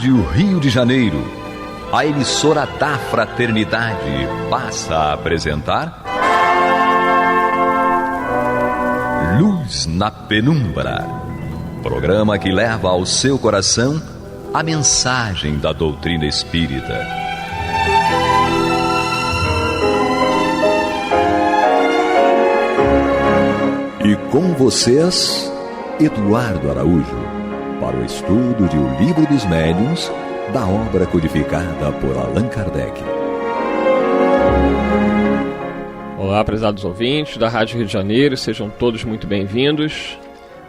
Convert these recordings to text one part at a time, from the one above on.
Rádio Rio de Janeiro, a emissora da Fraternidade, passa a apresentar Luz na Penumbra, programa que leva ao seu coração a mensagem da doutrina espírita. E com vocês, Eduardo Araújo, para o estudo de O Livro dos Médiuns, da obra codificada por Allan Kardec. Olá, prezados ouvintes da Rádio Rio de Janeiro, sejam todos muito bem-vindos.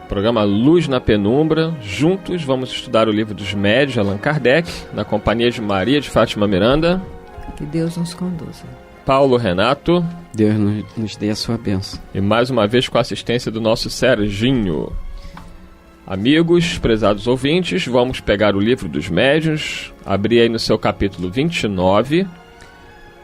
Programa Luz na Penumbra. Juntos vamos estudar o Livro dos Médiuns de Allan Kardec, na companhia de Maria de Fátima Miranda. Que Deus nos conduza. Paulo Renato. Deus nos dê a sua bênção. E mais uma vez com a assistência do nosso Serginho. Amigos, prezados ouvintes, vamos pegar o Livro dos Médiuns, abrir aí no seu capítulo 29,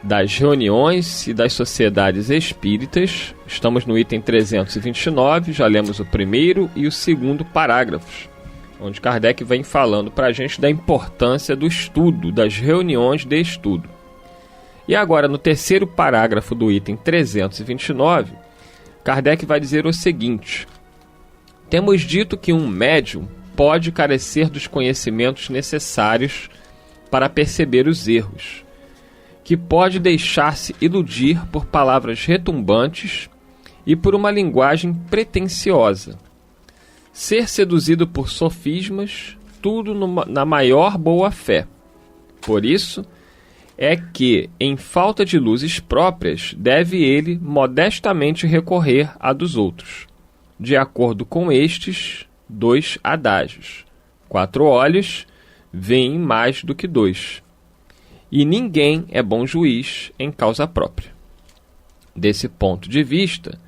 das reuniões e das sociedades espíritas. Estamos no item 329, já lemos o primeiro e o segundo parágrafos, onde Kardec vem falando para a gente da importância do estudo, das reuniões de estudo. E agora, no terceiro parágrafo do item 329, Kardec vai dizer o seguinte: temos dito que um médium pode carecer dos conhecimentos necessários para perceber os erros, que pode deixar-se iludir por palavras retumbantes e por uma linguagem pretensiosa, ser seduzido por sofismas, tudo na maior boa-fé. Por isso é que, em falta de luzes próprias, deve ele modestamente recorrer à dos outros, de acordo com estes dois adágios: 4 olhos veem mais do que 2, e ninguém é bom juiz em causa própria. Desse ponto de vista,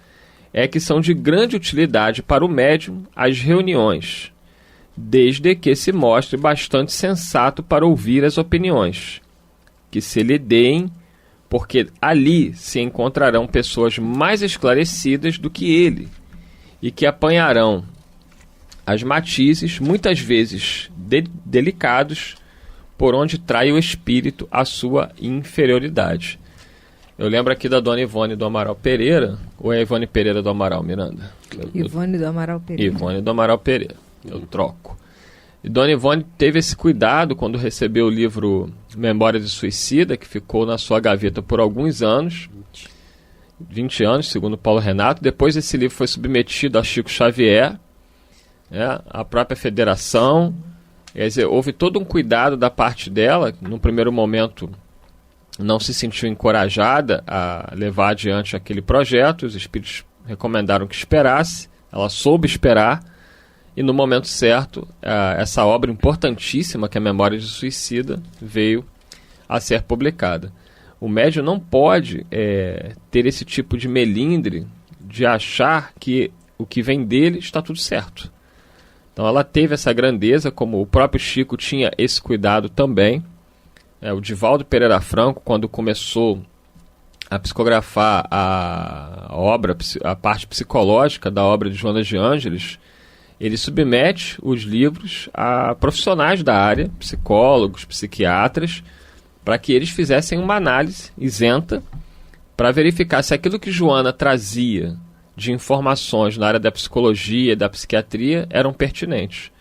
é que são de grande utilidade para o médium as reuniões, desde que se mostre bastante sensato para ouvir as opiniões que se lhe deem, porque ali se encontrarão pessoas mais esclarecidas do que ele, e que apanharão as matizes, muitas vezes delicados, por onde trai o espírito a sua inferioridade. Eu lembro aqui da dona Ivone do Amaral Pereira, ou é Ivone Pereira do Amaral, Miranda? Ivone do Amaral Pereira. Ivone do Amaral Pereira, eu troco. E dona Ivone teve esse cuidado quando recebeu o livro Memória de Suicida, que ficou na sua gaveta por alguns anos, 20 anos, segundo Paulo Renato. Depois esse livro foi submetido a Chico Xavier, a própria federação. Quer dizer, houve todo um cuidado da parte dela. No primeiro momento não se sentiu encorajada a levar adiante aquele projeto. Os espíritos recomendaram que esperasse. Ela soube esperar. E no momento certo, essa obra importantíssima, que é a Memória de Suicida, veio a ser publicada. O médium não pode ter esse tipo de melindre de achar que o que vem dele está tudo certo. Então ela teve essa grandeza, como o próprio Chico tinha esse cuidado também. O Divaldo Pereira Franco, quando começou a psicografar a obra, a parte psicológica da obra de Joana de Ângeles, ele submete os livros a profissionais da área, psicólogos, psiquiatras, para que eles fizessem uma análise isenta para verificar se aquilo que Joana trazia de informações na área da psicologia e da psiquiatria eram pertinentes.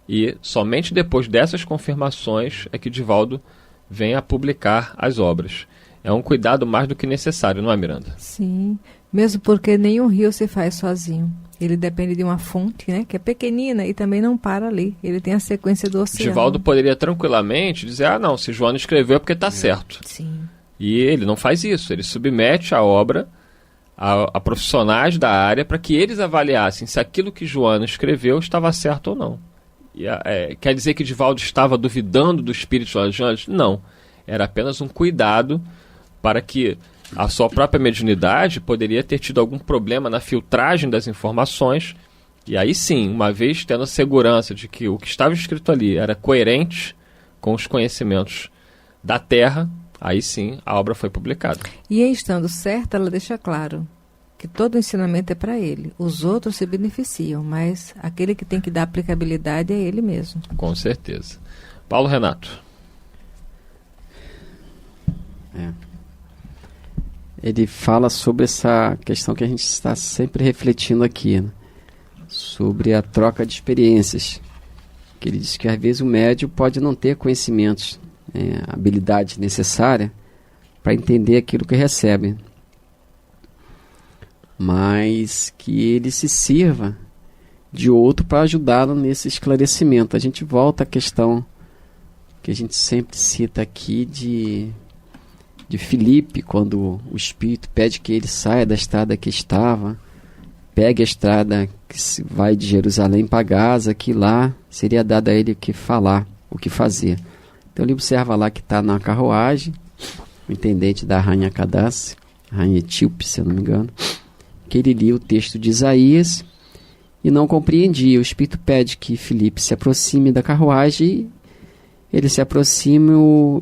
E somente depois dessas confirmações é que Divaldo vem a publicar as obras. É um cuidado mais do que necessário, não é, Miranda? Sim, mesmo porque nenhum rio se faz sozinho. Ele depende de uma fonte, né, que é pequenina e também não para ali. Ele tem a sequência do oceano. Divaldo poderia tranquilamente dizer, não, se Joana escreveu é porque está certo. Sim. E ele não faz isso. Ele submete a obra a profissionais da área para que eles avaliassem se aquilo que Joana escreveu estava certo ou não. E, quer dizer que Divaldo estava duvidando do espírito de Joana de Ângeles? Não. Era apenas um cuidado para que a sua própria mediunidade poderia ter tido algum problema na filtragem das informações, e aí sim, uma vez tendo a segurança de que o que estava escrito ali era coerente com os conhecimentos da Terra, aí sim a obra foi publicada. E em estando certa, ela deixa claro que todo o ensinamento é para ele. Os outros se beneficiam, mas aquele que tem que dar aplicabilidade é ele mesmo. Com certeza. Paulo Renato. Ele fala sobre essa questão que a gente está sempre refletindo aqui, né? Sobre a troca de experiências. Que ele diz que às vezes o médium pode não ter conhecimentos, habilidade necessária para entender aquilo que recebe, mas que ele se sirva de outro para ajudá-lo nesse esclarecimento. A gente volta à questão que a gente sempre cita aqui de Filipe, quando o Espírito pede que ele saia da estrada que estava, pegue a estrada que vai de Jerusalém para Gaza, que lá seria dado a ele o que falar, o que fazer. Então ele observa lá que está na carruagem, o intendente da rainha Cadace, rainha etíope, se eu não me engano, que ele lia o texto de Isaías e não compreendia. O Espírito pede que Filipe se aproxime da carruagem. Ele se aproxima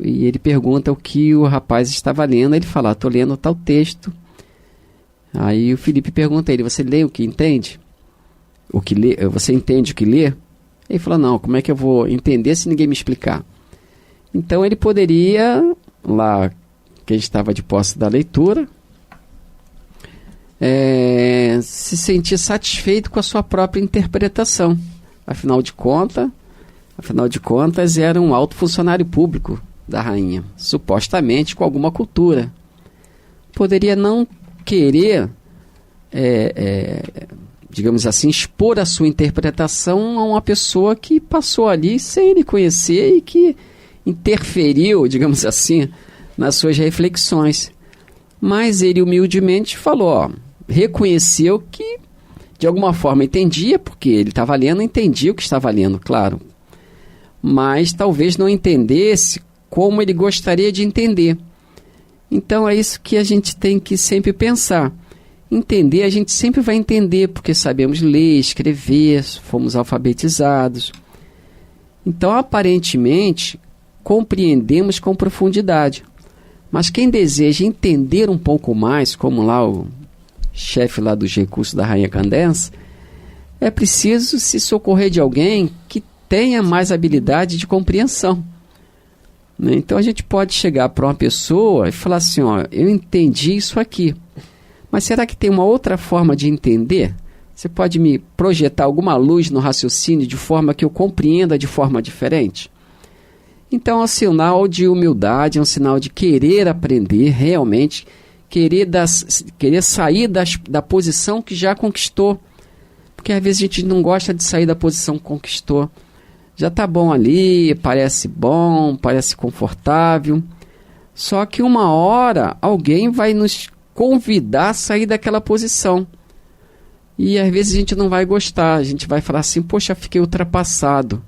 e ele pergunta o que o rapaz estava lendo. Ele fala: estou lendo tal texto. Aí o Filipe pergunta a ele: você lê o que entende? O que lê? Você entende o que lê? Ele fala: não, como é que eu vou entender se ninguém me explicar? Então ele poderia, lá, quem estava de posse da leitura, se sentir satisfeito com a sua própria interpretação. Afinal de contas, era um alto funcionário público da rainha, supostamente com alguma cultura. Poderia não querer, digamos assim, expor a sua interpretação a uma pessoa que passou ali sem ele conhecer e que interferiu, digamos assim, nas suas reflexões. Mas ele humildemente falou, reconheceu que de alguma forma entendia, porque ele estava lendo, entendia o que estava lendo, claro. Mas talvez não entendesse como ele gostaria de entender. Então é isso que a gente tem que sempre pensar. Entender, a gente sempre vai entender, porque sabemos ler, escrever, fomos alfabetizados. Então, aparentemente, compreendemos com profundidade. Mas quem deseja entender um pouco mais, como lá o chefe lá dos recursos da Rainha Candace, é preciso se socorrer de alguém que tenha mais habilidade de compreensão. Então a gente pode chegar para uma pessoa e falar assim, eu entendi isso aqui, mas será que tem uma outra forma de entender? Você pode me projetar alguma luz no raciocínio de forma que eu compreenda de forma diferente? Então é um sinal de humildade, é um sinal de querer aprender realmente, querer sair da posição que já conquistou, porque às vezes a gente não gosta de sair da posição que conquistou. Já está bom ali, parece bom, parece confortável. Só que uma hora alguém vai nos convidar a sair daquela posição. E às vezes a gente não vai gostar, a gente vai falar assim, poxa, fiquei ultrapassado.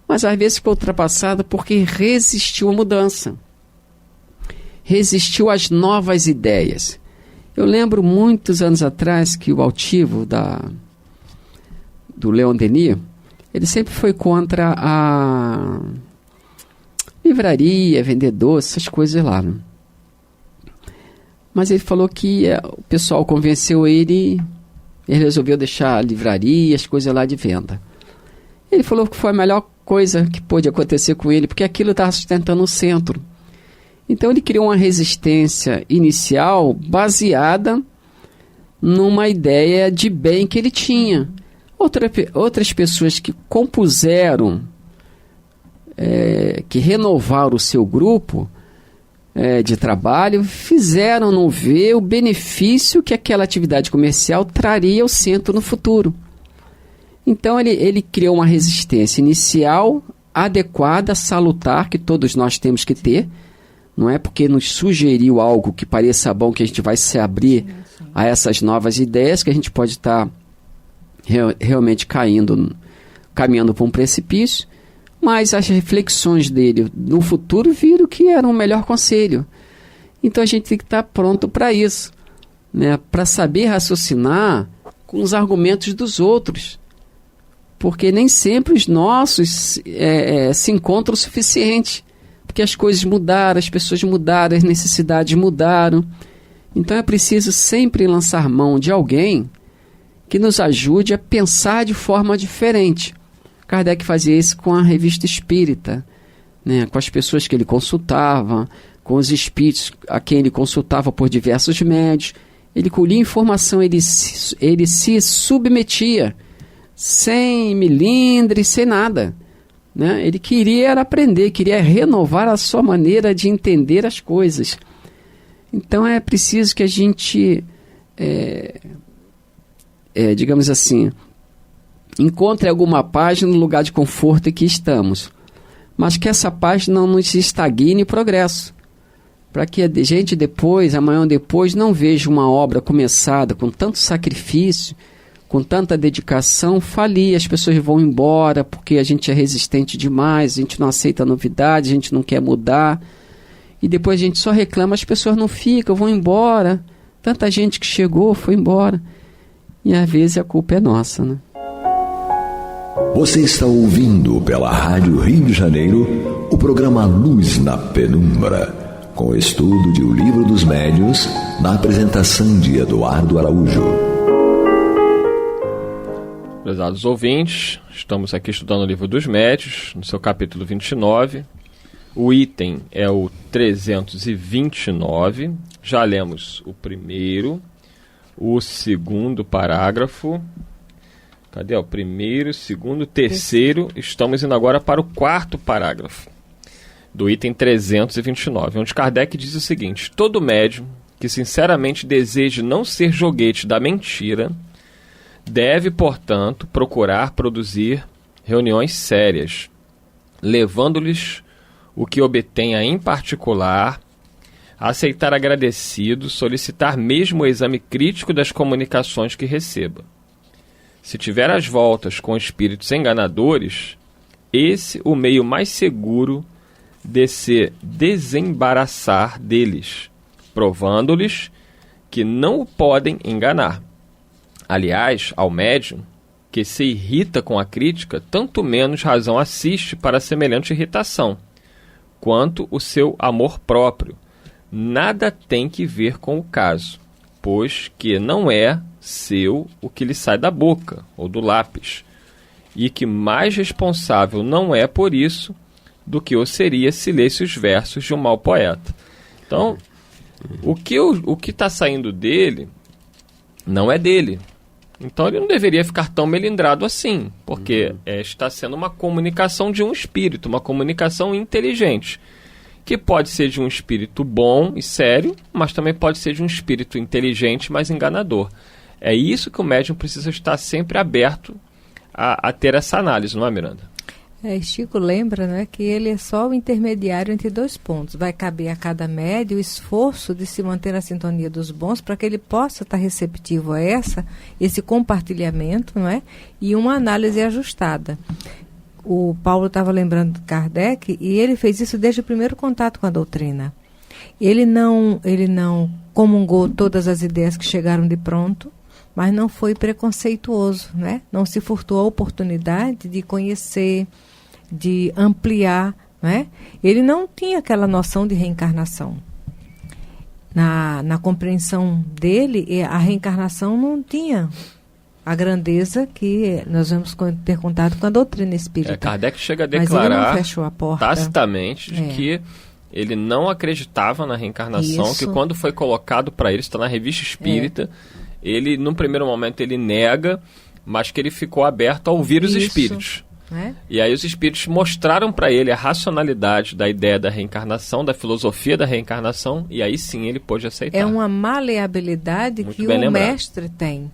Mas às vezes ficou ultrapassado porque resistiu à mudança. Resistiu às novas ideias. Eu lembro muitos anos atrás que o altivo do Leon Denis, ele sempre foi contra a livraria, vendedor, essas coisas lá. Né? Mas ele falou que o pessoal convenceu ele resolveu deixar a livraria, as coisas lá de venda. Ele falou que foi a melhor coisa que pôde acontecer com ele, porque aquilo estava sustentando o centro. Então ele criou uma resistência inicial baseada numa ideia de bem que ele tinha. Outras pessoas que compuseram, que renovaram o seu grupo de trabalho, fizeram-no ver o benefício que aquela atividade comercial traria ao centro no futuro. Então ele criou uma resistência inicial adequada, salutar, que todos nós temos que ter. Não é porque nos sugeriu algo que pareça bom que a gente vai se abrir a essas novas ideias, que a gente pode estar realmente caminhando para um precipício, mas as reflexões dele no futuro viram que era um melhor conselho. Então a gente tem que estar pronto para isso, né? Para saber raciocinar com os argumentos dos outros, porque nem sempre os nossos se encontram o suficiente, porque as coisas mudaram, as pessoas mudaram, as necessidades mudaram. Então é preciso sempre lançar mão de alguém que nos ajude a pensar de forma diferente. Kardec fazia isso com a Revista Espírita. né, com as pessoas que ele consultava, com os espíritos a quem ele consultava por diversos médios. Ele colhia informação, ele se submetia, sem milindre, sem nada. Né? Ele queria era aprender, queria renovar a sua maneira de entender as coisas. Então é preciso que a gente, digamos assim, encontre alguma paz no lugar de conforto em que estamos, mas que essa paz não nos estagne o progresso, para que a gente depois, amanhã ou depois, não veja uma obra começada com tanto sacrifício, com tanta dedicação, falir. As pessoas vão embora porque a gente é resistente demais, a gente não aceita novidade, a gente não quer mudar, e depois a gente só reclama, as pessoas não ficam, vão embora, tanta gente que chegou, foi embora, e às vezes a culpa é nossa, né? Você está ouvindo pela Rádio Rio de Janeiro o programa Luz na Penumbra, com o estudo de O Livro dos Médiuns, na apresentação de Eduardo Araújo. Prezados ouvintes, estamos aqui estudando o Livro dos Médiuns, no seu capítulo 29. O item é o 329. Já lemos o primeiro, o segundo parágrafo. Cadê? O primeiro, segundo, terceiro. Estamos indo agora para o quarto parágrafo do item 329, onde Kardec diz o seguinte: todo médium que sinceramente deseje não ser joguete da mentira deve, portanto, procurar produzir reuniões sérias, levando-lhes o que obtenha em particular, aceitar agradecido, solicitar mesmo o exame crítico das comunicações que receba. Se tiver as voltas com espíritos enganadores, esse o meio mais seguro de se desembaraçar deles, provando-lhes que não o podem enganar. Aliás, ao médium que se irrita com a crítica, tanto menos razão assiste para semelhante irritação, quanto o seu amor próprio. Nada tem que ver com o caso, pois que não é seu o que lhe sai da boca ou do lápis, e que mais responsável não é por isso do que o seria se lesse os versos de um mau poeta. Então, o que está saindo dele não é dele. Então ele não deveria ficar tão melindrado assim, porque está sendo uma comunicação de um espírito, uma comunicação inteligente, que pode ser de um espírito bom e sério, mas também pode ser de um espírito inteligente, mas enganador. É isso que o médium precisa estar sempre aberto a ter essa análise, não é, Miranda? Chico lembra, né, que ele é só o intermediário entre dois pontos. Vai caber a cada médium o esforço de se manter na sintonia dos bons para que ele possa estar receptivo a esse compartilhamento, não é? E uma análise ajustada. O Paulo estava lembrando de Kardec e ele fez isso desde o primeiro contato com a doutrina. Ele não comungou todas as ideias que chegaram de pronto, mas não foi preconceituoso, né? Não se furtou a oportunidade de conhecer, de ampliar, né? Ele não tinha aquela noção de reencarnação. Na compreensão dele, a reencarnação não tinha a grandeza que nós vamos ter contato com a doutrina espírita. Kardec chega a declarar, mas ele não fechou a porta, tacitamente, de que ele não acreditava na reencarnação, isso, que quando foi colocado para ele, está na Revista Espírita, ele, num primeiro momento, ele nega, mas que ele ficou aberto a ouvir os espíritos. E aí os espíritos mostraram para ele a racionalidade da ideia da reencarnação, da filosofia da reencarnação, e aí sim ele pôde aceitar. É uma maleabilidade que o mestre tem.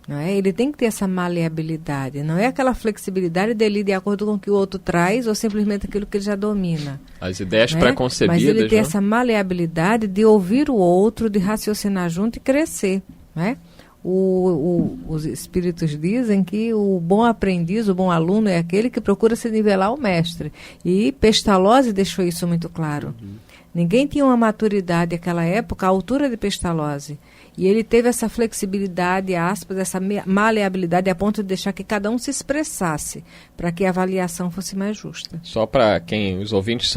Não é? Ele tem que ter essa maleabilidade. Não é aquela flexibilidade dele ir de acordo com o que o outro traz ou simplesmente aquilo que ele já domina. As ideias preconcebidas. Mas ele tem essa maleabilidade de ouvir o outro, de raciocinar junto e crescer. Né? Os espíritos dizem que o bom aprendiz, o bom aluno é aquele que procura se nivelar ao mestre. E Pestalozzi deixou isso muito claro. Ninguém tinha uma maturidade naquela época à altura de Pestalozzi. E ele teve essa flexibilidade, aspas, essa maleabilidade a ponto de deixar que cada um se expressasse para que a avaliação fosse mais justa. Só para quem os ouvintes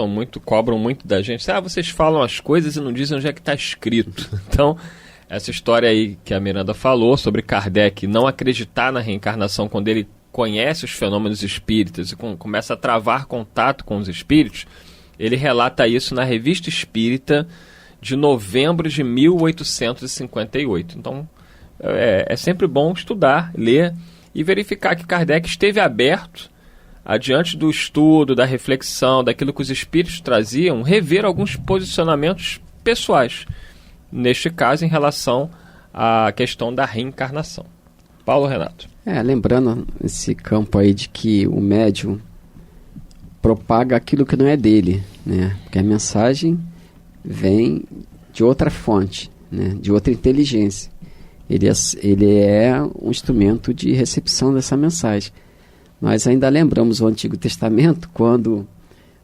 cobram muito da gente, vocês falam as coisas e não dizem onde é que está escrito. Então, essa história aí que a Miranda falou sobre Kardec não acreditar na reencarnação quando ele conhece os fenômenos espíritas e começa a travar contato com os espíritos, ele relata isso na Revista Espírita de novembro de 1858. Então, é sempre bom estudar, ler e verificar que Kardec esteve aberto, adiante do estudo, da reflexão, daquilo que os espíritos traziam, rever alguns posicionamentos pessoais, neste caso em relação à questão da reencarnação. Paulo Renato. Lembrando esse campo aí de que o médium propaga aquilo que não é dele, né? Porque a mensagem vem de outra fonte, né? De outra inteligência. Ele é um instrumento de recepção dessa mensagem. Nós ainda lembramos o Antigo Testamento, quando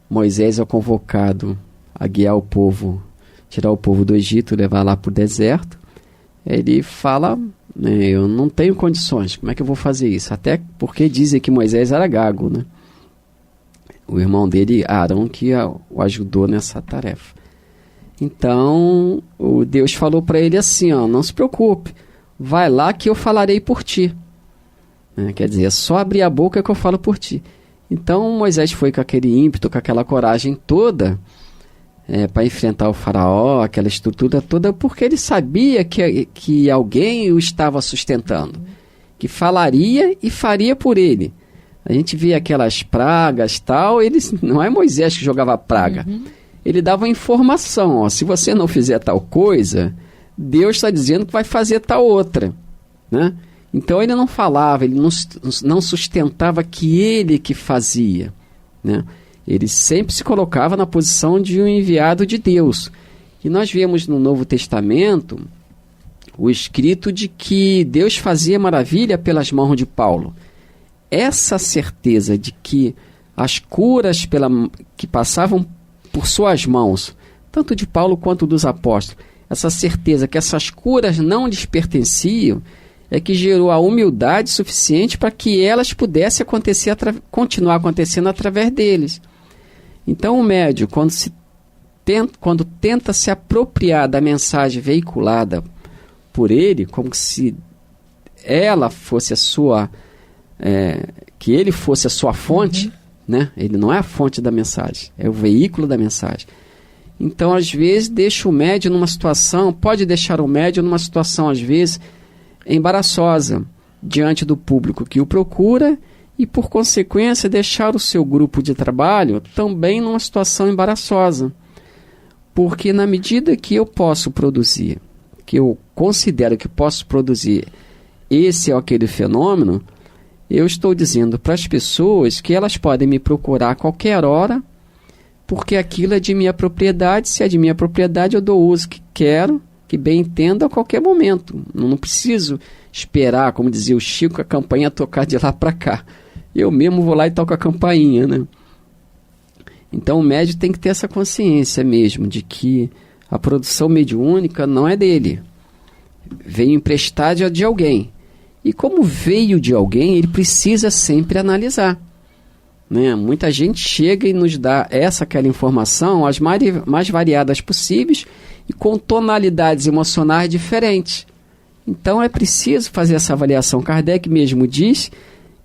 Moisés é convocado a guiar o povo, tirar o povo do Egito, levar lá para o deserto. Ele fala, né, eu não tenho condições, como é que eu vou fazer isso? Até porque dizem que Moisés era gago, né? O irmão dele, Arão, que o ajudou nessa tarefa. Então, o Deus falou para ele assim, não se preocupe, vai lá que eu falarei por ti. Quer dizer, é só abrir a boca que eu falo por ti. Então, Moisés foi com aquele ímpeto, com aquela coragem toda, para enfrentar o faraó, aquela estrutura toda, porque ele sabia que alguém o estava sustentando, que falaria e faria por ele. A gente via aquelas pragas tal, não é Moisés que jogava praga, ele dava informação, se você não fizer tal coisa, Deus está dizendo que vai fazer tal outra, né? Então ele não falava, ele não sustentava que ele que fazia, né? Ele sempre se colocava na posição de um enviado de Deus. E nós vemos no Novo Testamento o escrito de que Deus fazia maravilha pelas mãos de Paulo. Essa certeza de que as curas que passavam por suas mãos, tanto de Paulo quanto dos apóstolos, essa certeza que essas curas não lhes pertenciam, é que gerou a humildade suficiente para que elas pudessem continuar acontecendo através deles. Então o médium, quando tenta se apropriar da mensagem veiculada por ele, como se ela fosse que ele fosse a sua fonte, né? Ele não é a fonte da mensagem, é o veículo da mensagem. Então, às vezes, pode deixar o médium numa situação, às vezes, embaraçosa diante do público que o procura e, por consequência, deixar o seu grupo de trabalho também numa situação embaraçosa. Porque na medida que eu posso produzir, que eu considero que posso produzir esse ou aquele fenômeno, eu estou dizendo para as pessoas que elas podem me procurar a qualquer hora, porque aquilo é de minha propriedade. Se é de minha propriedade, eu dou o uso que quero, que bem entendo, a qualquer momento. Não preciso esperar, como dizia o Chico, a campainha tocar de lá para cá. Eu mesmo vou lá e toco a campainha, né? Então o médium tem que ter essa consciência mesmo de que a produção mediúnica não é dele. Veio emprestada de alguém. E como veio de alguém, ele precisa sempre analisar, né? Muita gente chega e nos dá aquela informação, as mais variadas possíveis e com tonalidades emocionais diferentes. Então é preciso fazer essa avaliação. Kardec mesmo diz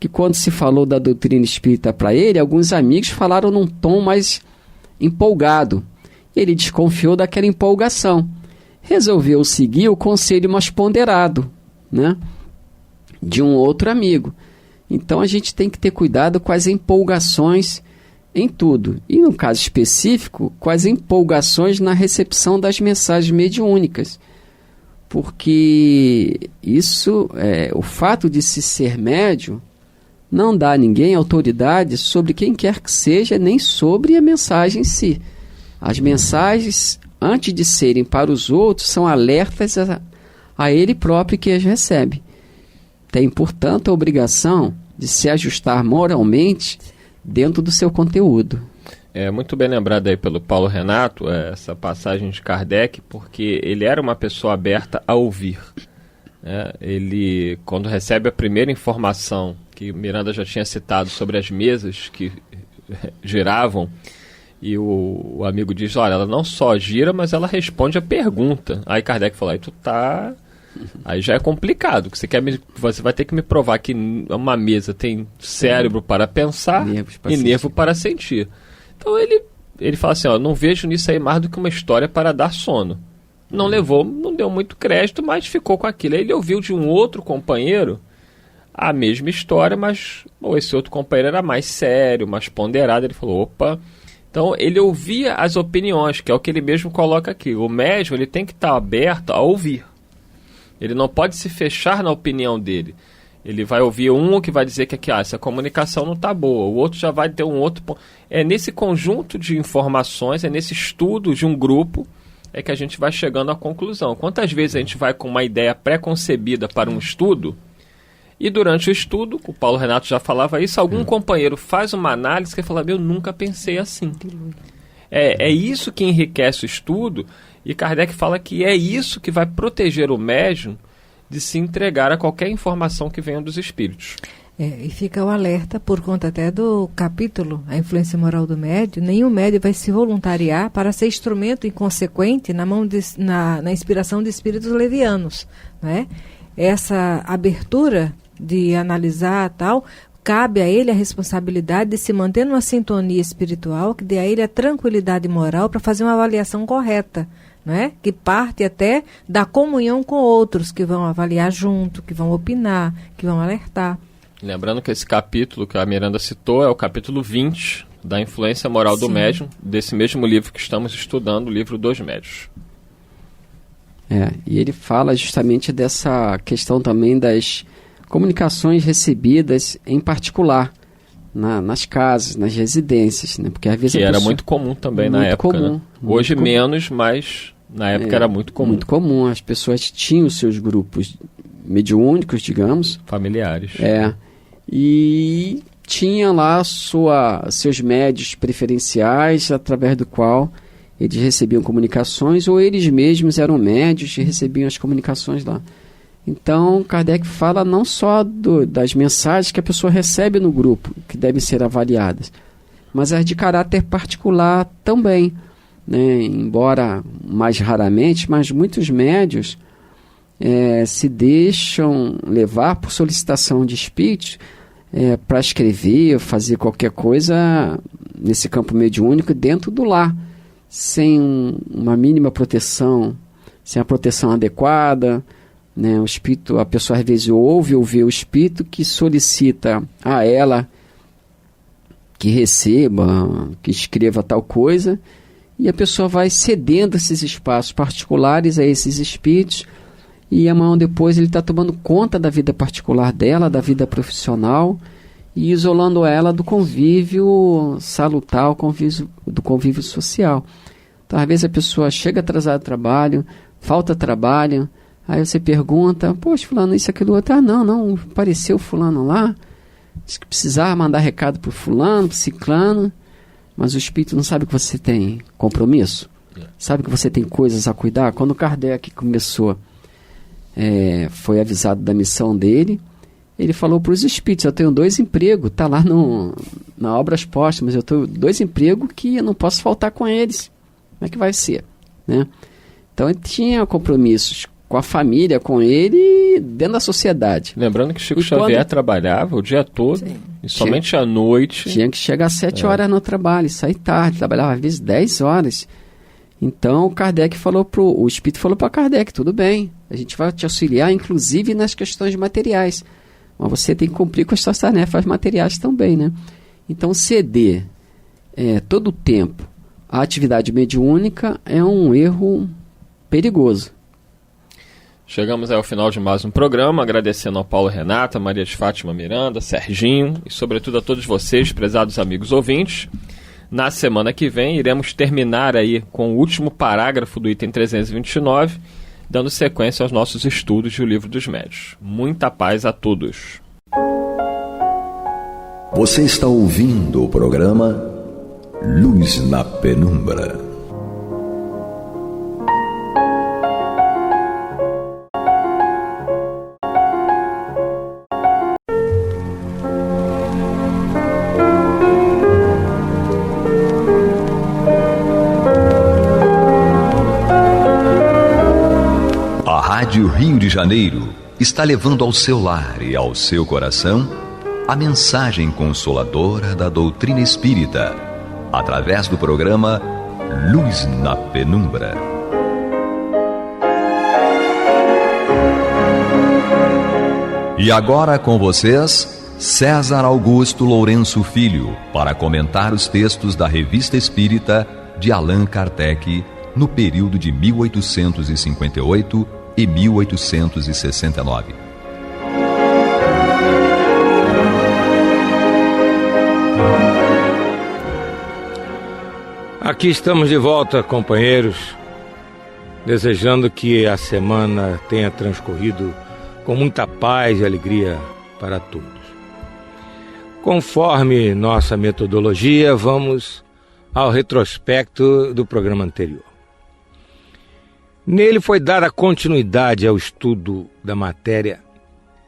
que quando se falou da doutrina espírita para ele, alguns amigos falaram num tom mais empolgado. Ele desconfiou daquela empolgação. Resolveu seguir o conselho mais ponderado, né, de um outro amigo. Então a gente tem que ter cuidado com as empolgações em tudo. E no caso específico, com as empolgações na recepção das mensagens mediúnicas. Porque o fato de se ser médium não dá a ninguém autoridade sobre quem quer que seja, nem sobre a mensagem em si. As mensagens, antes de serem para os outros, são alertas a ele próprio que as recebe. Tem, portanto, a obrigação de se ajustar moralmente dentro do seu conteúdo. É muito bem lembrado aí pelo Paulo Renato, essa passagem de Kardec, porque ele era uma pessoa aberta a ouvir. Ele, quando recebe a primeira informação, que Miranda já tinha citado, sobre as mesas que giravam, e o amigo diz, olha, ela não só gira, mas ela responde a pergunta. Aí Kardec fala, aí tu tá Aí já é complicado, que você vai ter que me provar que uma mesa tem cérebro para pensar e nervo para sentir. Então ele fala assim, ó, não vejo nisso aí mais do que uma história para dar sono. Não deu muito crédito, mas ficou com aquilo. Aí ele ouviu de um outro companheiro a mesma história, mas esse outro companheiro era mais sério, mais ponderado. Ele falou, opa... Então, ele ouvia as opiniões, que é o que ele mesmo coloca aqui. O médium, ele tem que estar aberto a ouvir. Ele não pode se fechar na opinião dele. Ele vai ouvir um que vai dizer que essa comunicação não está boa. O outro já vai ter um outro ponto. É nesse conjunto de informações, é nesse estudo de um grupo, é que a gente vai chegando à conclusão. Quantas vezes a gente vai com uma ideia pré-concebida para um estudo, e durante o estudo, o Paulo Renato já falava isso, algum companheiro faz uma análise que fala, eu nunca pensei assim. É isso que enriquece o estudo, e Kardec fala que é isso que vai proteger o médium de se entregar a qualquer informação que venha dos espíritos. E fica o alerta, por conta até do capítulo, a influência moral do médium, nenhum médium vai se voluntariar para ser instrumento inconsequente na inspiração de espíritos levianos, né? Essa abertura de analisar tal, cabe a ele a responsabilidade de se manter numa sintonia espiritual que dê a ele a tranquilidade moral para fazer uma avaliação correta, né? Que parte até da comunhão com outros que vão avaliar junto, que vão opinar, que vão alertar. Lembrando que esse capítulo que a Miranda citou é o capítulo 20 da influência moral do médium, desse mesmo livro que estamos estudando, o livro dos médiuns. E ele fala justamente dessa questão também das comunicações recebidas em particular, nas casas, nas residências, né? Porque às vezes que era muito comum também na época, né? Hoje menos, mas na época era muito comum. Muito comum, as pessoas tinham os seus grupos mediúnicos, digamos. Familiares. E tinha lá seus médios preferenciais, através do qual eles recebiam comunicações, ou eles mesmos eram médios e recebiam as comunicações lá. Então, Kardec fala não só das mensagens que a pessoa recebe no grupo, que devem ser avaliadas, mas as de caráter particular também, né? Embora mais raramente, mas muitos médios se deixam levar por solicitação de espíritos para escrever, fazer qualquer coisa nesse campo mediúnico dentro do lar, sem uma mínima proteção, sem a proteção adequada, né? O espírito, a pessoa às vezes ouve ou vê o espírito que solicita a ela que receba, que escreva tal coisa, e a pessoa vai cedendo esses espaços particulares a esses espíritos, e amanhã depois ele está tomando conta da vida particular dela, da vida profissional, e isolando ela do convívio salutar, do convívio social. Então, às vezes a pessoa chega atrasada ao trabalho, falta trabalho, aí você pergunta, poxa, fulano, isso, aquilo, outro. Não, apareceu fulano lá, disse que precisava mandar recado para o fulano, para o ciclano, mas o espírito não sabe que você tem compromisso, sabe que você tem coisas a cuidar. Quando Kardec começou, foi avisado da missão dele, ele falou para os espíritos, eu tenho 2 empregos, está lá na Obras Póstumas, eu tenho 2 empregos que eu não posso faltar com eles. Como é que vai ser? Né? Então ele tinha compromissos com a família, com ele, dentro da sociedade. Lembrando que Chico Xavier trabalhava o dia todo, e somente à noite. Tinha que chegar às 7 horas no trabalho, e sair tarde, trabalhava às vezes 10 horas. Então Kardec o espírito falou para Kardec, tudo bem, a gente vai te auxiliar, inclusive nas questões materiais, mas você tem que cumprir com as suas tarefas materiais também, né? Então ceder todo o tempo a atividade mediúnica é um erro perigoso. Chegamos ao final de mais um programa, agradecendo ao Paulo Renato, a Maria de Fátima Miranda, Serginho e sobretudo a todos vocês, prezados amigos ouvintes. Na semana que vem iremos terminar aí com o último parágrafo do item 329, dando sequência aos nossos estudos do Livro dos Médiuns. Muita paz a todos. Você está ouvindo o programa Luz na Penumbra. A Rádio Rio de Janeiro está levando ao seu lar e ao seu coração a mensagem consoladora da doutrina espírita, através do programa Luz na Penumbra. E agora com vocês, César Augusto Lourenço Filho, para comentar os textos da Revista Espírita de Allan Kardec no período de 1858 e 1869. Aqui estamos de volta, companheiros, desejando que a semana tenha transcorrido com muita paz e alegria para todos. Conforme nossa metodologia, vamos ao retrospecto do programa anterior. Nele foi dada continuidade ao estudo da matéria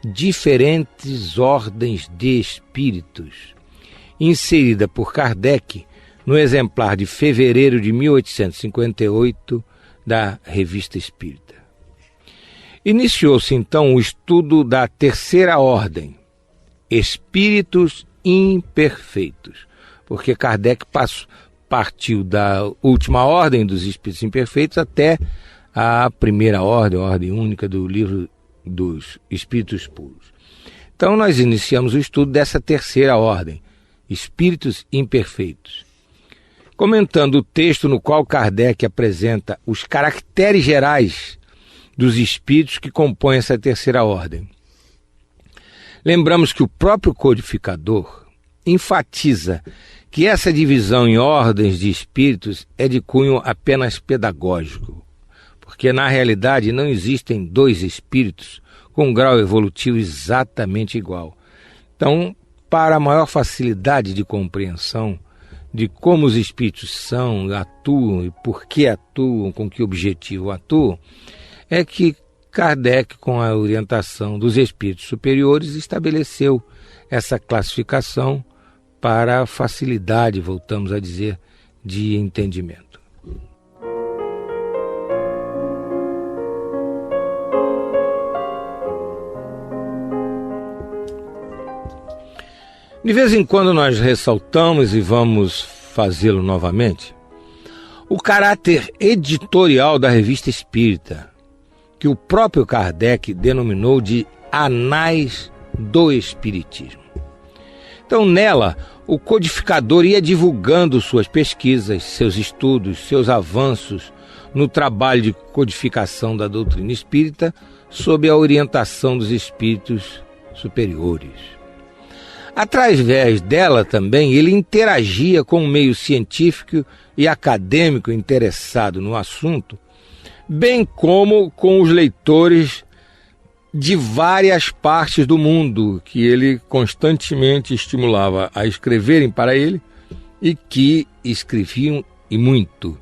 Diferentes Ordens de Espíritos, inserida por Kardec no exemplar de fevereiro de 1858 da Revista Espírita. Iniciou-se então o estudo da terceira ordem, Espíritos Imperfeitos, porque Kardec partiu da última ordem dos Espíritos Imperfeitos até a primeira ordem, a ordem única do livro dos Espíritos Puros. Então nós iniciamos o estudo dessa terceira ordem, Espíritos Imperfeitos, comentando o texto no qual Kardec apresenta os caracteres gerais dos espíritos que compõem essa terceira ordem. Lembramos que o próprio codificador enfatiza que essa divisão em ordens de espíritos é de cunho apenas pedagógico, porque na realidade não existem dois espíritos com um grau evolutivo exatamente igual. Então, para a maior facilidade de compreensão de como os espíritos são, atuam e por que atuam, com que objetivo atuam, é que Kardec, com a orientação dos espíritos superiores, estabeleceu essa classificação para facilidade, voltamos a dizer, de entendimento. De vez em quando nós ressaltamos, e vamos fazê-lo novamente, o caráter editorial da Revista Espírita, que o próprio Kardec denominou de Anais do Espiritismo. Então, nela, o codificador ia divulgando suas pesquisas, seus estudos, seus avanços no trabalho de codificação da doutrina espírita sob a orientação dos espíritos superiores. Através dela também ele interagia com o meio científico e acadêmico interessado no assunto, bem como com os leitores de várias partes do mundo que ele constantemente estimulava a escreverem para ele e que escreviam e muito.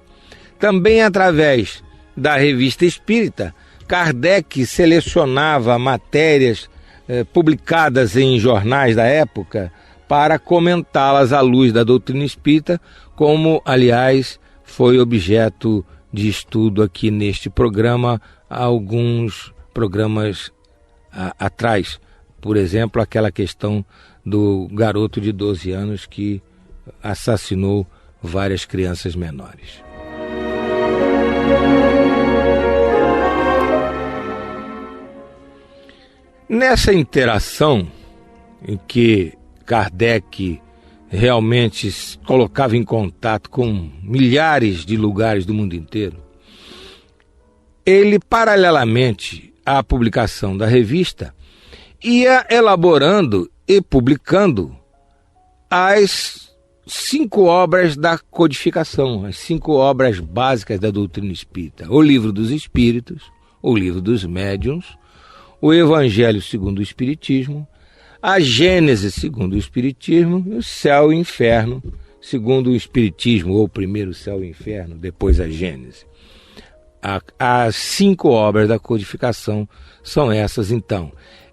Também através da Revista Espírita, Kardec selecionava matérias publicadas em jornais da época para comentá-las à luz da doutrina espírita, como, aliás, foi objeto de estudo aqui neste programa há alguns programas atrás. Por exemplo, aquela questão do garoto de 12 anos que assassinou várias crianças menores. Nessa interação em que Kardec realmente se colocava em contato com milhares de lugares do mundo inteiro, ele, paralelamente à publicação da revista, ia elaborando e publicando as 5 obras da codificação, as 5 obras básicas da doutrina espírita: o Livro dos Espíritos, o Livro dos Médiuns, o Evangelho segundo o Espiritismo, a Gênese segundo o Espiritismo e o Céu e o Inferno segundo o Espiritismo, ou primeiro o Céu e o Inferno, depois a Gênese. As 5 obras da codificação são essas, então.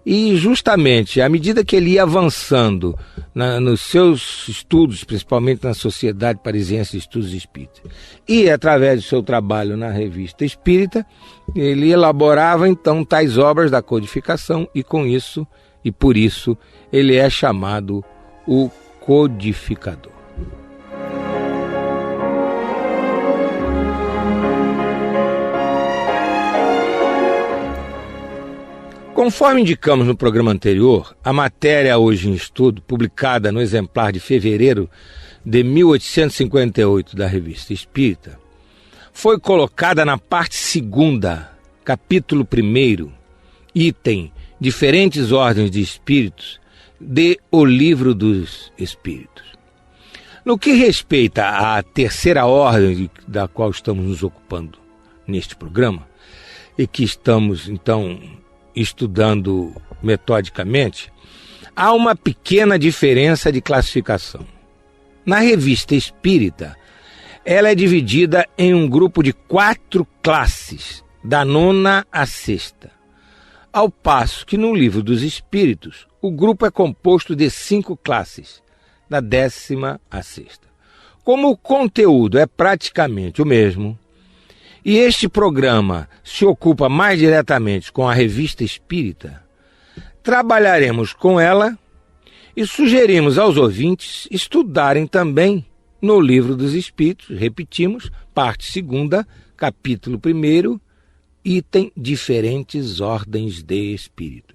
E justamente à medida que ele ia avançando nos seus estudos, principalmente na Sociedade Parisiense de Estudos Espíritas, e através do seu trabalho na Revista Espírita, ele elaborava então tais obras da codificação, e com isso, e por isso, ele é chamado o codificador. Conforme indicamos no programa anterior, a matéria hoje em estudo, publicada no exemplar de fevereiro de 1858 da Revista Espírita, foi colocada na parte 2ª, capítulo 1º, item Diferentes Ordens de Espíritos, de O Livro dos Espíritos. No que respeita à terceira ordem da qual estamos nos ocupando neste programa, e que estamos, então, estudando metodicamente, há uma pequena diferença de classificação. Na Revista Espírita, ela é dividida em um grupo de 4 classes, da 9ª à 6ª, ao passo que no Livro dos Espíritos, o grupo é composto de 5 classes, da 10ª à 6ª. Como o conteúdo é praticamente o mesmo, e este programa se ocupa mais diretamente com a Revista Espírita, trabalharemos com ela e sugerimos aos ouvintes estudarem também no Livro dos Espíritos, repetimos, parte 2ª, capítulo 1º, item Diferentes Ordens de Espíritos.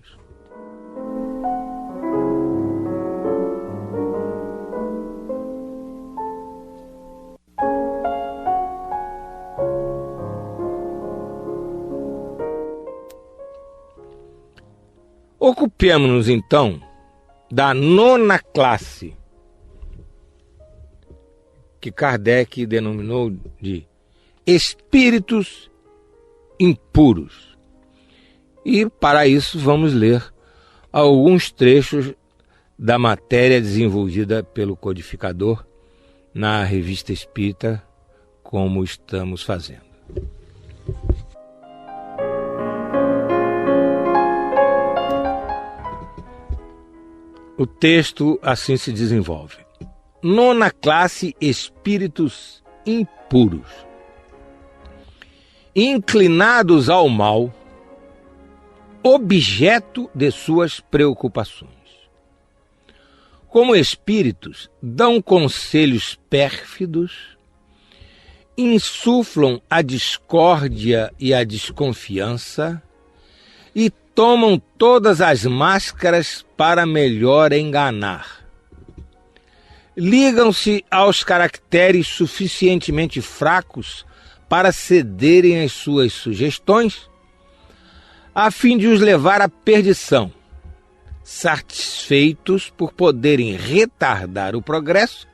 Ocupemos-nos, então, da 9ª classe, que Kardec denominou de espíritos impuros. E, para isso, vamos ler alguns trechos da matéria desenvolvida pelo codificador na Revista Espírita, como estamos fazendo. O texto assim se desenvolve. 9ª classe, espíritos impuros. Inclinados ao mal, objeto de suas preocupações. Como espíritos, dão conselhos pérfidos, insuflam a discórdia e a desconfiança e tomam todas as máscaras para melhor enganar. Ligam-se aos caracteres suficientemente fracos para cederem às suas sugestões, a fim de os levar à perdição, satisfeitos por poderem retardar o progresso,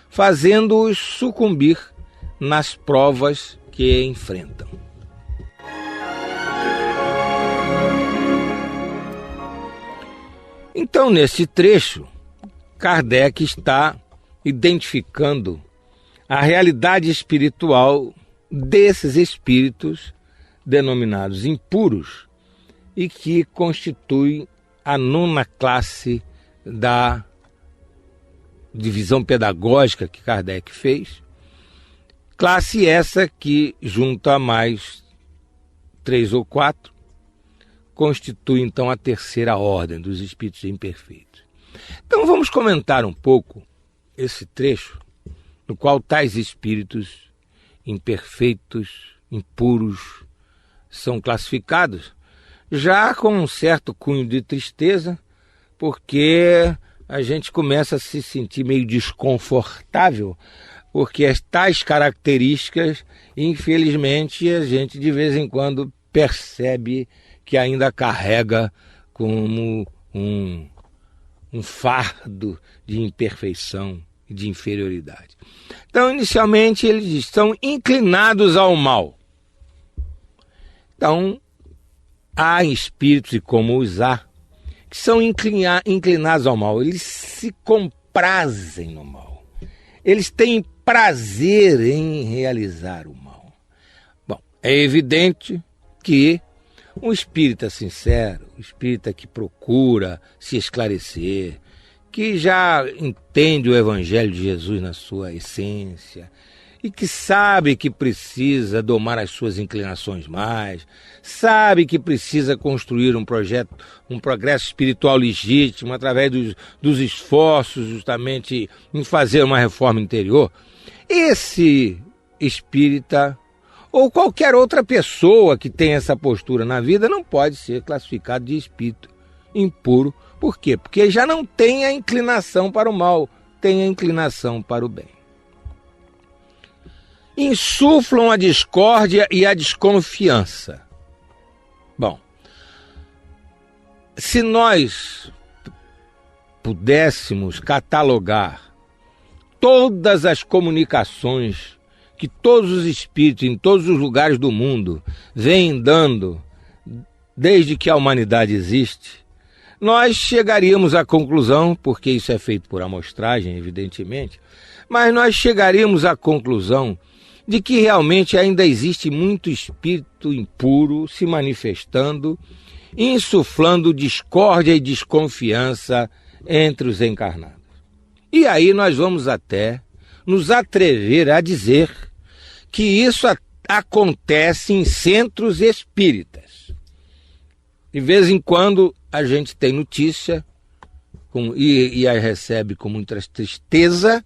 fazendo-os sucumbir nas provas que enfrentam. Então, nesse trecho, Kardec está identificando a realidade espiritual desses espíritos denominados impuros e que constituem a 9ª classe da divisão pedagógica que Kardec fez. Classe essa que, junto a mais 3 ou 4, constitui então a terceira ordem dos espíritos imperfeitos. Então vamos comentar um pouco esse trecho no qual tais espíritos imperfeitos, impuros, são classificados, já com um certo cunho de tristeza, porque a gente começa a se sentir meio desconfortável, porque as tais características, infelizmente, a gente de vez em quando percebe que ainda carrega como um fardo de imperfeição e de inferioridade. Então, inicialmente, eles dizem, estão inclinados ao mal. Então, há espíritos, e como os há, que são inclinados ao mal. Eles se comprazem no mal. Eles têm prazer em realizar o mal. Bom, é evidente que Um espírita sincero, um espírita que procura se esclarecer, que já entende o Evangelho de Jesus na sua essência e que sabe que precisa domar as suas inclinações mais, sabe que precisa construir um progresso espiritual legítimo através dos esforços justamente em fazer uma reforma interior. Esse espírita ou qualquer outra pessoa que tenha essa postura na vida não pode ser classificado de espírito impuro. Por quê? Porque já não tem a inclinação para o mal, tem a inclinação para o bem. Insuflam a discórdia e a desconfiança. Bom, se nós pudéssemos catalogar todas as comunicações que todos os espíritos em todos os lugares do mundo vêm dando desde que a humanidade existe, nós chegaríamos à conclusão, porque isso é feito por amostragem, evidentemente, mas nós chegaríamos à conclusão de que realmente ainda existe muito espírito impuro se manifestando, insuflando discórdia e desconfiança entre os encarnados. E aí nós vamos até nos atrever a dizer que isso acontece em centros espíritas. De vez em quando a gente tem notícia e a recebe com muita tristeza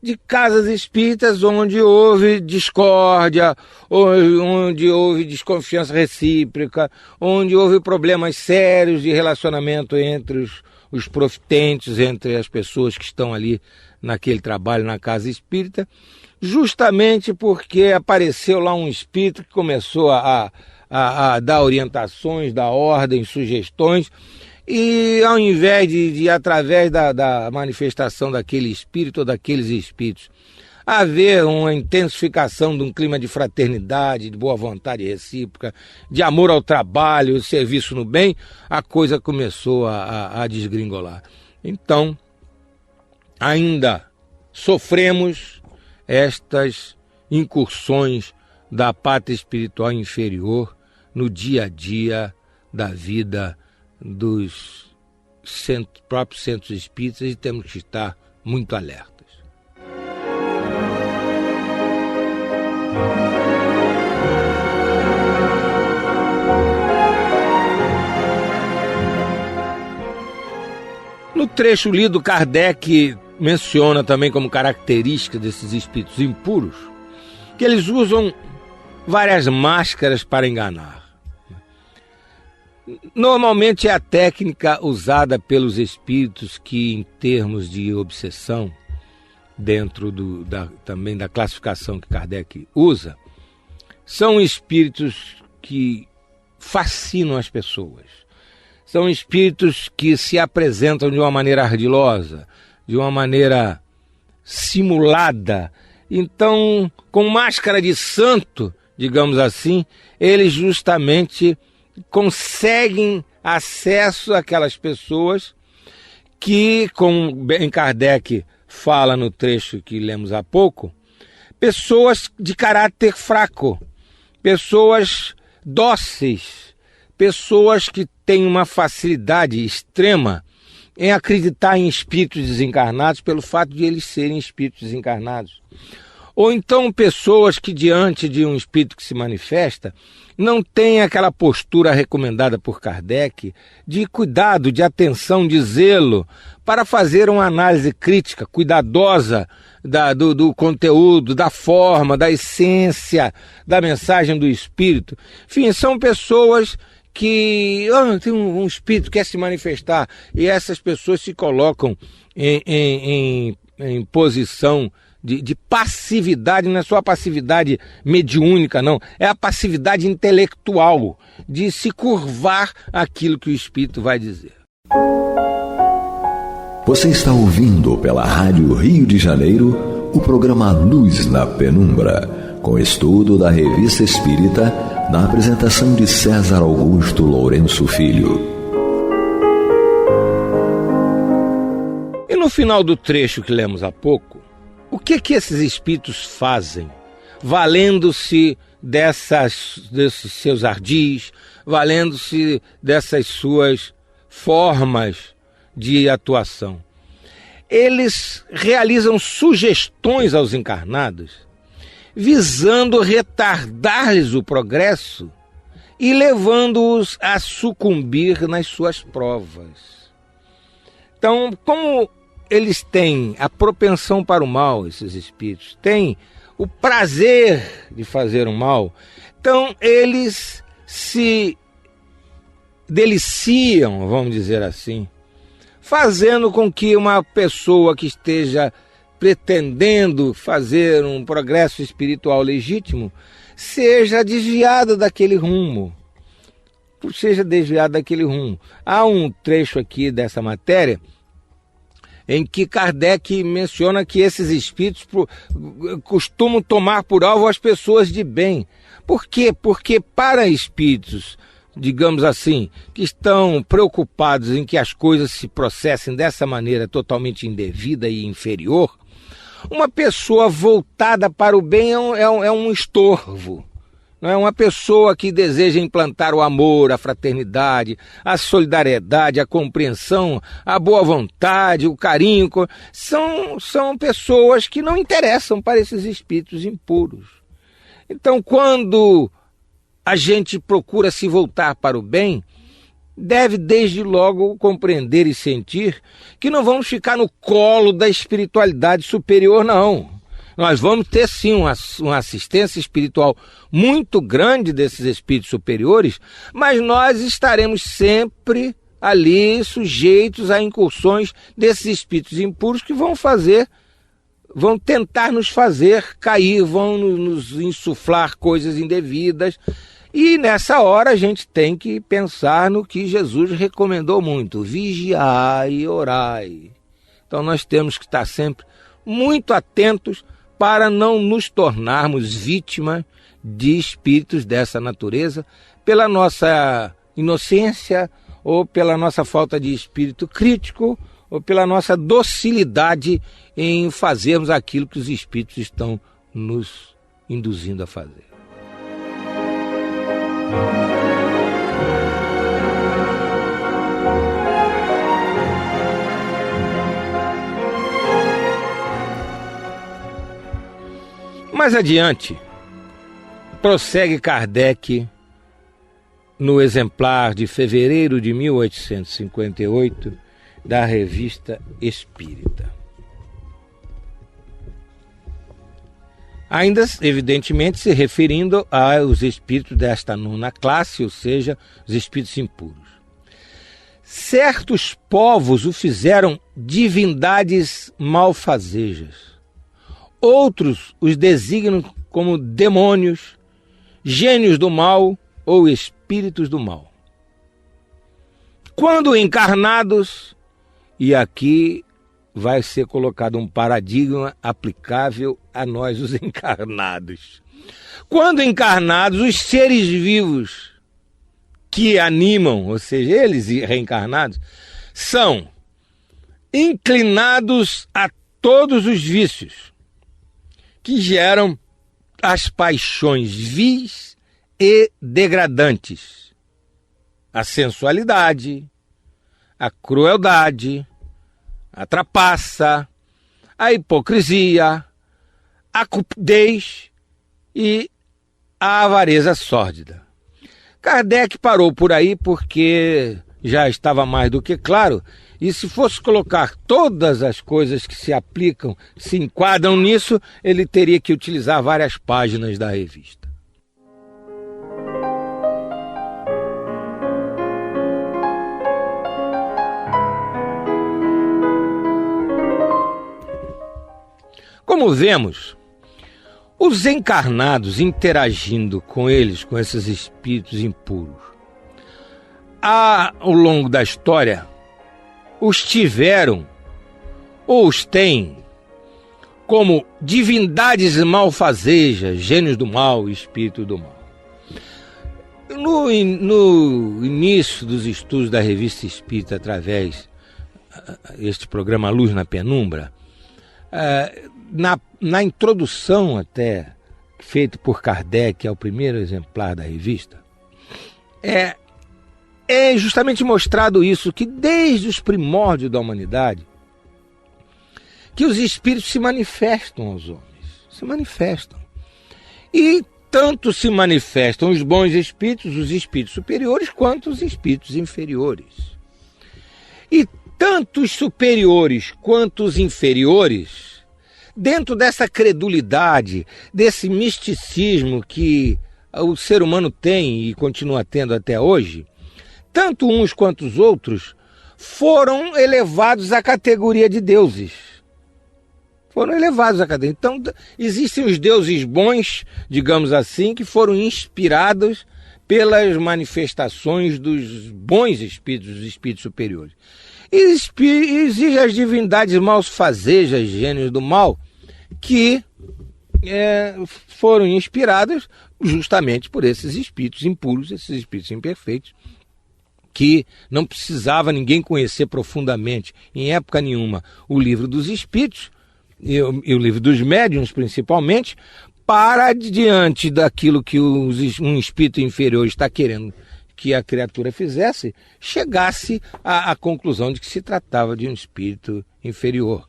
de casas espíritas onde houve discórdia, onde houve desconfiança recíproca, onde houve problemas sérios de relacionamento entre os profitentes, entre as pessoas que estão ali naquele trabalho na casa espírita, justamente porque apareceu lá um espírito que começou a dar orientações, dar ordens, sugestões, e ao invés de através da manifestação daquele espírito ou daqueles espíritos, haver uma intensificação de um clima de fraternidade, de boa vontade recíproca, de amor ao trabalho, serviço no bem, a coisa começou a desgringolar. Então, ainda sofremos estas incursões da pátria espiritual inferior no dia a dia da vida dos próprios centros espíritas e temos que estar muito alertas. No trecho lido, Kardec menciona também como característica desses espíritos impuros que eles usam várias máscaras para enganar. Normalmente é a técnica usada pelos espíritos que, em termos de obsessão, dentro também da classificação que Kardec usa, são espíritos que fascinam as pessoas. São espíritos que se apresentam de uma maneira ardilosa, de uma maneira simulada. Então, com máscara de santo, digamos assim, eles justamente conseguem acesso àquelas pessoas que, como bem Kardec fala no trecho que lemos há pouco, pessoas de caráter fraco, pessoas dóceis, pessoas que têm uma facilidade extrema em acreditar em espíritos desencarnados pelo fato de eles serem espíritos desencarnados. Ou então pessoas que, diante de um espírito que se manifesta, não têm aquela postura recomendada por Kardec de cuidado, de atenção, de zelo, para fazer uma análise crítica, cuidadosa do conteúdo, da forma, da essência, da mensagem do espírito. Enfim, são pessoas que tem um espírito que quer se manifestar e essas pessoas se colocam em posição de passividade. Não é só a passividade mediúnica, não. É a passividade intelectual, de se curvar àquilo que o espírito vai dizer. Você está ouvindo pela Rádio Rio de Janeiro o programa Luz na Penumbra, com estudo da Revista Espírita, na apresentação de César Augusto Lourenço Filho. E no final do trecho que lemos há pouco, o que esses espíritos fazem, valendo-se desses seus ardis, valendo-se dessas suas formas de atuação. Eles realizam sugestões aos encarnados, visando retardar-lhes o progresso e levando-os a sucumbir nas suas provas. Então, como eles têm a propensão para o mal, esses espíritos, têm o prazer de fazer o mal, então eles se deliciam, vamos dizer assim, fazendo com que uma pessoa que esteja pretendendo fazer um progresso espiritual legítimo seja desviada daquele rumo. Há um trecho aqui dessa matéria em que Kardec menciona que esses espíritos costumam tomar por alvo as pessoas de bem. Por quê? Porque para espíritos, digamos assim, que estão preocupados em que as coisas se processem dessa maneira totalmente indevida e inferior, uma pessoa voltada para o bem é um estorvo. Não é uma pessoa que deseja implantar o amor, a fraternidade, a solidariedade, a compreensão, a boa vontade, o carinho. São pessoas que não interessam para esses espíritos impuros. Então, quando a gente procura se voltar para o bem, deve desde logo compreender e sentir que não vamos ficar no colo da espiritualidade superior, não. Nós vamos ter sim uma assistência espiritual muito grande desses espíritos superiores, mas nós estaremos sempre ali sujeitos a incursões desses espíritos impuros que vão tentar nos fazer cair, vão nos insuflar coisas indevidas. E nessa hora a gente tem que pensar no que Jesus recomendou muito: vigiai e orai. Então nós temos que estar sempre muito atentos para não nos tornarmos vítimas de espíritos dessa natureza, pela nossa inocência, ou pela nossa falta de espírito crítico, ou pela nossa docilidade em fazermos aquilo que os espíritos estão nos induzindo a fazer. Mais adiante, prossegue Kardec no exemplar de fevereiro de 1858 da Revista Espírita. Ainda, evidentemente, se referindo aos espíritos desta nona classe, ou seja, os espíritos impuros. Certos povos o fizeram divindades malfazejas. Outros os designam como demônios, gênios do mal ou espíritos do mal. Quando encarnados, e aqui vai ser colocado um paradigma aplicável a nós, os encarnados. Quando encarnados, os seres vivos que animam, ou seja, eles reencarnados, são inclinados a todos os vícios que geram as paixões vis e degradantes, a sensualidade, a crueldade, a trapaça, a hipocrisia, a cupidez e a avareza sórdida. Kardec parou por aí porque já estava mais do que claro, e se fosse colocar todas as coisas que se aplicam, se enquadram nisso, ele teria que utilizar várias páginas da revista. Como vemos, os encarnados interagindo com eles, com esses espíritos impuros, ao longo da história, os tiveram ou os têm como divindades malfazejas, gênios do mal, espíritos do mal. No início dos estudos da Revista Espírita, através deste programa Luz na Penumbra, na introdução até, feito por Kardec ao primeiro exemplar da revista, é justamente mostrado isso, que desde os primórdios da humanidade, que os espíritos se manifestam aos homens, se manifestam. E tanto se manifestam os bons espíritos, os espíritos superiores, quanto os espíritos inferiores. E tanto os superiores quanto os inferiores, dentro dessa credulidade, desse misticismo que o ser humano tem e continua tendo até hoje, tanto uns quanto os outros foram elevados à categoria de deuses. Foram elevados à categoria. Então, existem os deuses bons, digamos assim, que foram inspirados pelas manifestações dos bons espíritos, dos espíritos superiores. E existem as divindades malfazejas, gênios do mal, que foram inspirados justamente por esses espíritos impuros, esses espíritos imperfeitos, que não precisava ninguém conhecer profundamente, em época nenhuma, o livro dos espíritos, e o livro dos médiuns principalmente, para diante daquilo que um espírito inferior está querendo que a criatura fizesse, chegasse à conclusão de que se tratava de um espírito inferior.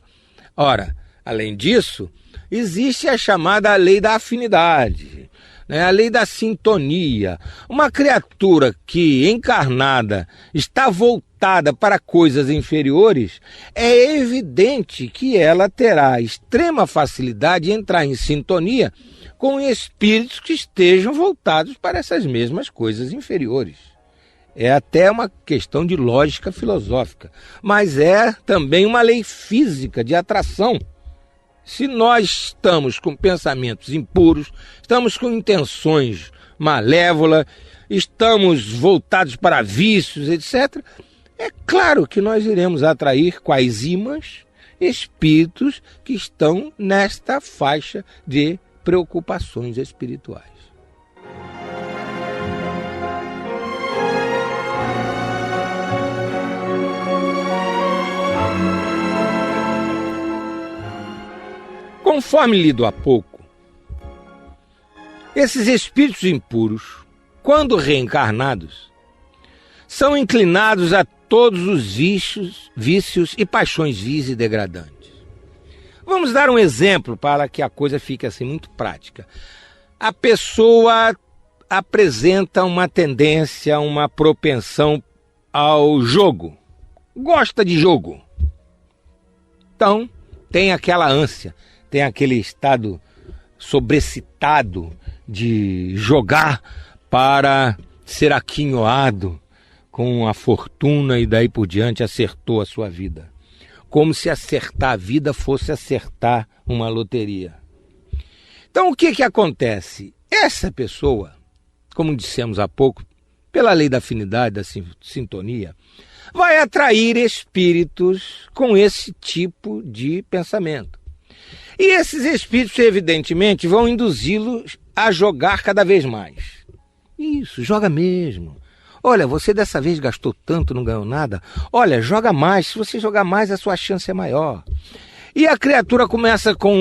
Ora, além disso, existe a chamada lei da afinidade, né? A lei da sintonia. Uma criatura que, encarnada, está voltada para coisas inferiores, é evidente que ela terá extrema facilidade em entrar em sintonia com espíritos que estejam voltados para essas mesmas coisas inferiores. É até uma questão de lógica filosófica, mas é também uma lei física de atração. Se nós estamos com pensamentos impuros, estamos com intenções malévolas, estamos voltados para vícios, etc., é claro que nós iremos atrair quais ímãs espíritos que estão nesta faixa de preocupações espirituais. Conforme lido há pouco, esses espíritos impuros, quando reencarnados, são inclinados a todos os vícios e paixões vis e degradantes. Vamos dar um exemplo para que a coisa fique assim muito prática. A pessoa apresenta uma tendência, uma propensão ao jogo. Gosta de jogo. Então, tem aquela ânsia, tem aquele estado sobrecitado de jogar para ser aquinhoado com a fortuna e daí por diante acertou a sua vida. Como se acertar a vida fosse acertar uma loteria. Então o que acontece? Essa pessoa, como dissemos há pouco, pela lei da afinidade, da sintonia, vai atrair espíritos com esse tipo de pensamento. E esses espíritos, evidentemente, vão induzi-los a jogar cada vez mais. Isso, joga mesmo. Olha, você dessa vez gastou tanto, não ganhou nada. Olha, joga mais. Se você jogar mais, a sua chance é maior. E a criatura começa com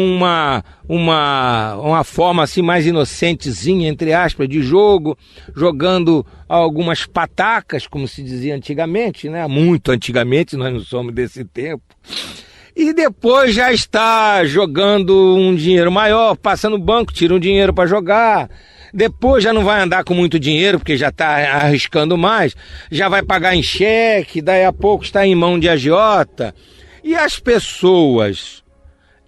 uma forma assim mais inocentezinha, entre aspas, de jogo, jogando algumas patacas, como se dizia antigamente, né? Muito antigamente, nós não somos desse tempo. E depois já está jogando um dinheiro maior, passa no banco, tira um dinheiro para jogar. Depois já não vai andar com muito dinheiro, porque já está arriscando mais. Já vai pagar em cheque, daí a pouco está em mão de agiota. E as pessoas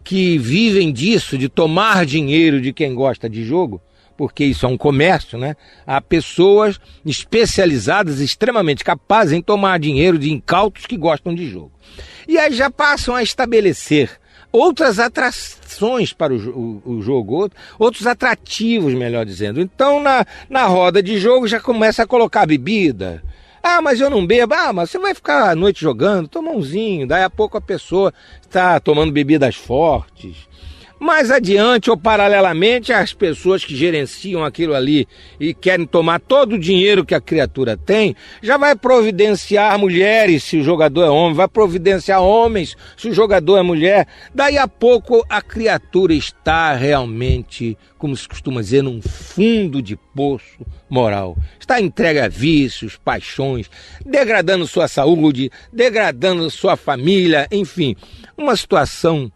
que vivem disso, de tomar dinheiro de quem gosta de jogo, porque isso é um comércio, né? Há pessoas especializadas, extremamente capazes em tomar dinheiro de incautos que gostam de jogo. E aí já passam a estabelecer outras atrações para o jogo, outros atrativos, melhor dizendo. Então, na roda de jogo já começa a colocar bebida. Ah, mas eu não bebo. Ah, mas você vai ficar a noite jogando, toma umzinho. Daí a pouco a pessoa está tomando bebidas fortes. Mais adiante ou paralelamente, as pessoas que gerenciam aquilo ali e querem tomar todo o dinheiro que a criatura tem, já vai providenciar mulheres se o jogador é homem, vai providenciar homens se o jogador é mulher. Daí a pouco a criatura está realmente, como se costuma dizer, num fundo de poço moral. Está entregue a vícios, paixões, degradando sua saúde, degradando sua família, enfim, uma situação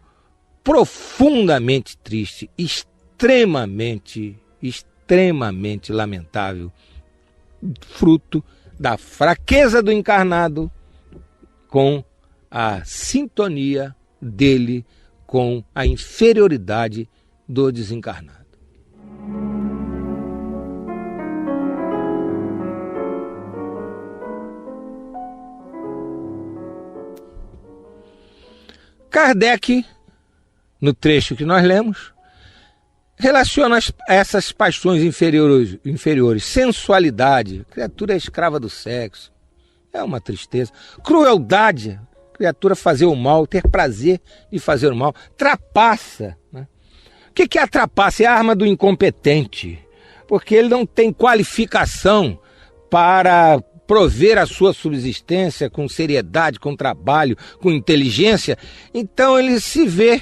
profundamente triste, extremamente lamentável, fruto da fraqueza do encarnado com a sintonia dele com a inferioridade do desencarnado. Kardec, no trecho que nós lemos, relaciona essas paixões inferiores. Sensualidade, a criatura é escrava do sexo, é uma tristeza. Crueldade, a criatura fazer o mal, ter prazer de fazer o mal. Trapaça, né? O que é a trapaça? É a arma do incompetente, porque ele não tem qualificação para prover a sua subsistência com seriedade, com trabalho, com inteligência. Então ele se vê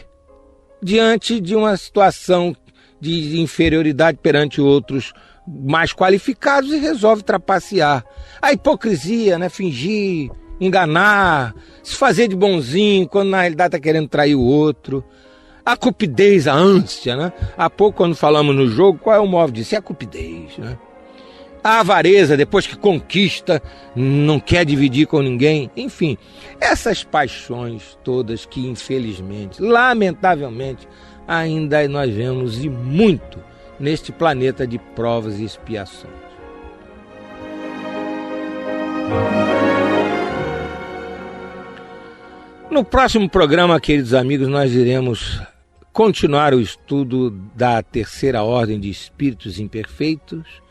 diante de uma situação de inferioridade perante outros mais qualificados e resolve trapacear. A hipocrisia, né? Fingir, enganar, se fazer de bonzinho quando na realidade está querendo trair o outro. A cupidez, a ânsia, né? Há pouco, quando falamos no jogo, qual é o móvel disso? É a cupidez, né? A avareza, depois que conquista, não quer dividir com ninguém. Enfim, essas paixões todas que, infelizmente, lamentavelmente, ainda nós vemos e muito neste planeta de provas e expiações. No próximo programa, queridos amigos, nós iremos continuar o estudo da terceira ordem de espíritos imperfeitos,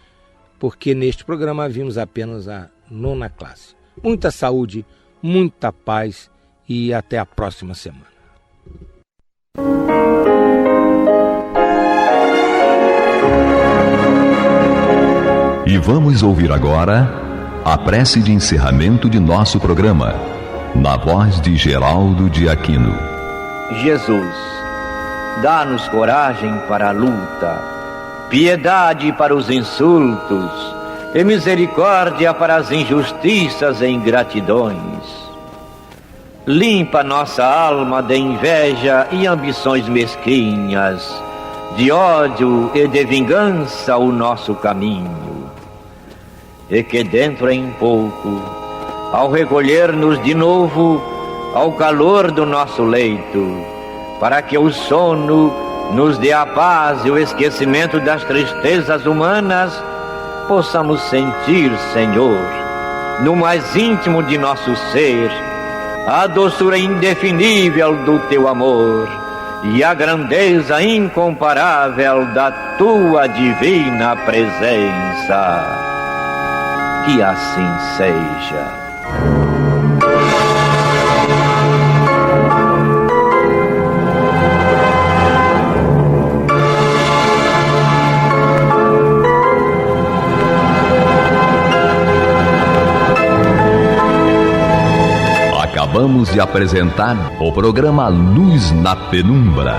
porque neste programa vimos apenas a 9ª classe. Muita saúde, muita paz e até a próxima semana. E vamos ouvir agora a prece de encerramento de nosso programa, na voz de Geraldo de Aquino. Jesus, dá-nos coragem para a luta, piedade para os insultos e misericórdia para as injustiças e ingratidões. Limpa nossa alma de inveja e ambições mesquinhas, de ódio e de vingança o nosso caminho. E que dentro em pouco, ao recolher-nos de novo ao calor do nosso leito, para que o sono nos dê a paz e o esquecimento das tristezas humanas, possamos sentir, Senhor, no mais íntimo de nosso ser, a doçura indefinível do Teu amor e a grandeza incomparável da Tua divina presença. Que assim seja. Acabamos de apresentar o programa Luz na Penumbra,